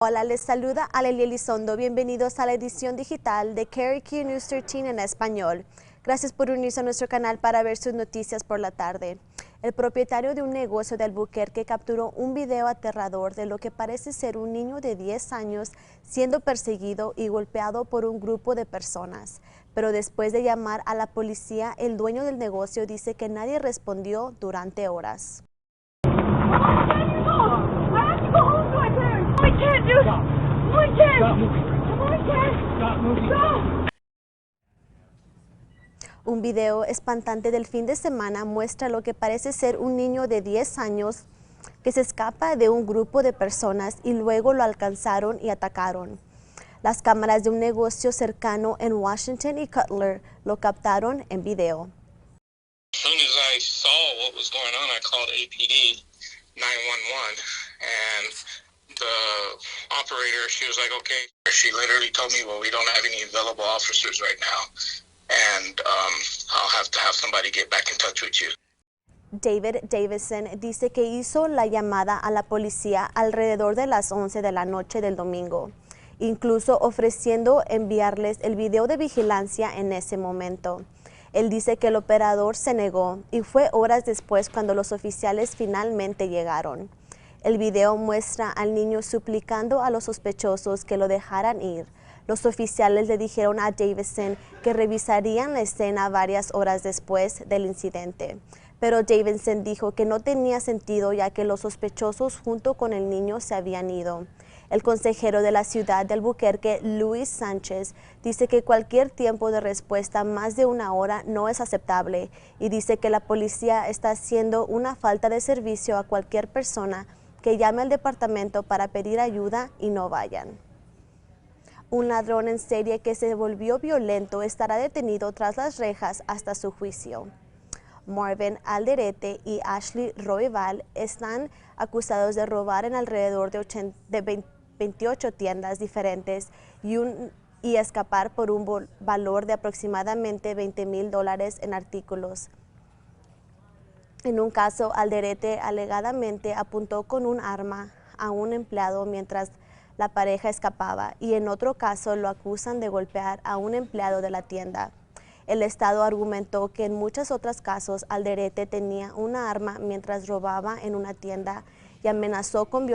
Hola, les saluda Alelia Elizondo. Bienvenidos a la edición digital de KRQ News 13 en español. Gracias por unirse a nuestro canal para ver sus noticias por la tarde. El propietario de un negocio de Albuquerque capturó un video aterrador de lo que parece ser un niño de 10 años siendo perseguido y golpeado por un grupo de personas. Pero después de llamar a la policía, el dueño del negocio dice que nadie respondió durante horas. Un video espantante del fin de semana muestra lo que parece ser un niño de 10 años que se escapa de un grupo de personas y luego lo alcanzaron y atacaron. Las cámaras de un negocio cercano en Washington y Cutler lo captaron en video. As soon as I saw what was going on, I called APD 911, and the operator, she was like, okay. She literally told me, well, we don't have any available officers right now, and I'll have to have somebody get back in touch with you. David Davison dice que hizo la llamada a la policía alrededor de las 11 de la noche del domingo, incluso ofreciendo enviarles el video de vigilancia en ese momento. Él dice que el operador se negó y fue horas después cuando los oficiales finalmente llegaron. El video muestra al niño suplicando a los sospechosos que lo dejaran ir. Los oficiales le dijeron a Davison que revisarían la escena varias horas después del incidente. Pero Davison dijo que no tenía sentido ya que los sospechosos junto con el niño se habían ido. El consejero de la ciudad de Albuquerque, Luis Sánchez, dice que cualquier tiempo de respuesta más de una hora no es aceptable y dice que la policía está haciendo una falta de servicio a cualquier persona que llame al departamento para pedir ayuda y no vayan. Un ladrón en serie que se volvió violento estará detenido tras las rejas hasta su juicio. Marvin Alderete y Ashley Royval están acusados de robar en alrededor de 28 tiendas diferentes y escapar por un valor de aproximadamente $20,000 en artículos. En un caso, Alderete alegadamente apuntó con un arma a un empleado mientras la pareja escapaba y en otro caso lo acusan de golpear a un empleado de la tienda. El Estado argumentó que en muchos otros casos Alderete tenía una arma mientras robaba en una tienda y amenazó con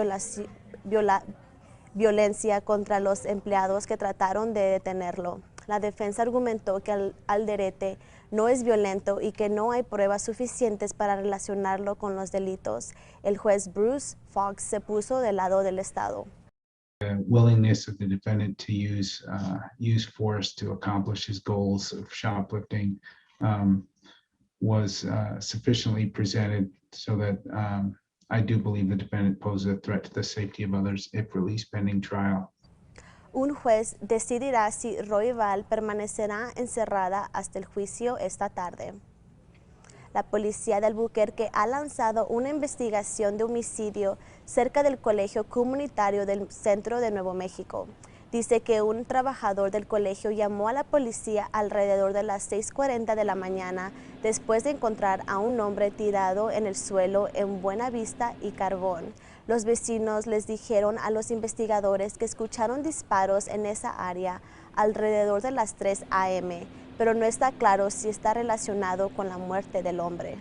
violencia contra los empleados que trataron de detenerlo. La defensa argumentó que Alderete no es violento y que no hay pruebas suficientes para relacionarlo con los delitos. El juez Bruce Fox se puso del lado del Estado. The willingness of the defendant to use force to accomplish his goals of shoplifting was sufficiently presented so that I do believe the defendant poses a threat to the safety of others if released pending trial. Un juez decidirá si Royval permanecerá encerrada hasta el juicio esta tarde. La policía de Albuquerque ha lanzado una investigación de homicidio cerca del colegio comunitario del centro de Nuevo México. Dice que un trabajador del colegio llamó a la policía alrededor de las 6:40 de la mañana después de encontrar a un hombre tirado en el suelo en Buenavista y Carbón. Los vecinos les dijeron a los investigadores que escucharon disparos en esa área alrededor de las 3 a.m., pero no está claro si está relacionado con la muerte del hombre.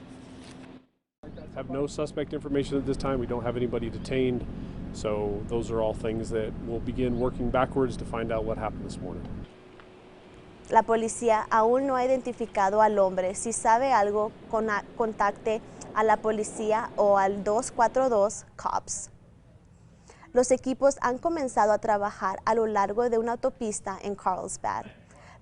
Have no suspect information at this time. We don't have anybody detained. So those are all things that we'll begin working backwards to find out what happened this morning. La policía aún no ha identificado al hombre. Si sabe algo, contacte a la policía o al 242 COPS. Los equipos han comenzado a trabajar a lo largo de una autopista en Carlsbad.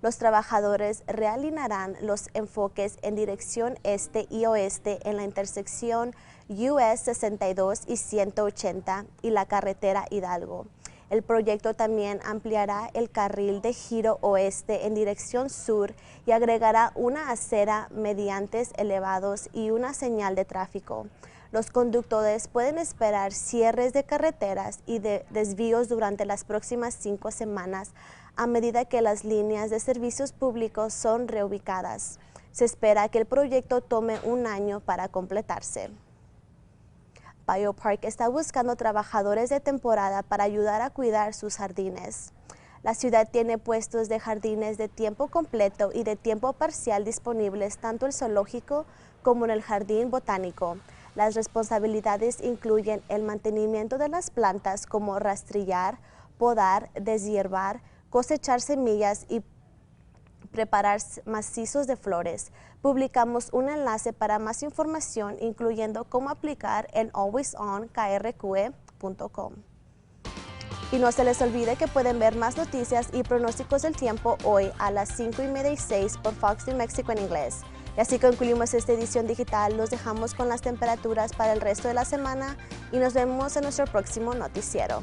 Los trabajadores realinearán los enfoques en dirección este y oeste en la intersección US 62 y 180 y la carretera Hidalgo. El proyecto también ampliará el carril de giro oeste en dirección sur y agregará una acera mediante elevados y una señal de tráfico. Los conductores pueden esperar cierres de carreteras y de desvíos durante las próximas 5 semanas a medida que las líneas de servicios públicos son reubicadas. Se espera que el proyecto tome un año para completarse. Biopark está buscando trabajadores de temporada para ayudar a cuidar sus jardines. La ciudad tiene puestos de jardines de tiempo completo y de tiempo parcial disponibles tanto en el zoológico como en el jardín botánico. Las responsabilidades incluyen el mantenimiento de las plantas como rastrillar, podar, deshiervar, cosechar semillas y preparar macizos de flores. Publicamos un enlace para más información, incluyendo cómo aplicar en alwaysonkrqe.com. Y no se les olvide que pueden ver más noticias y pronósticos del tiempo hoy a las 5:30 y 6 por Fox New Mexico en inglés. Y así concluimos esta edición digital. Los dejamos con las temperaturas para el resto de la semana y nos vemos en nuestro próximo noticiero.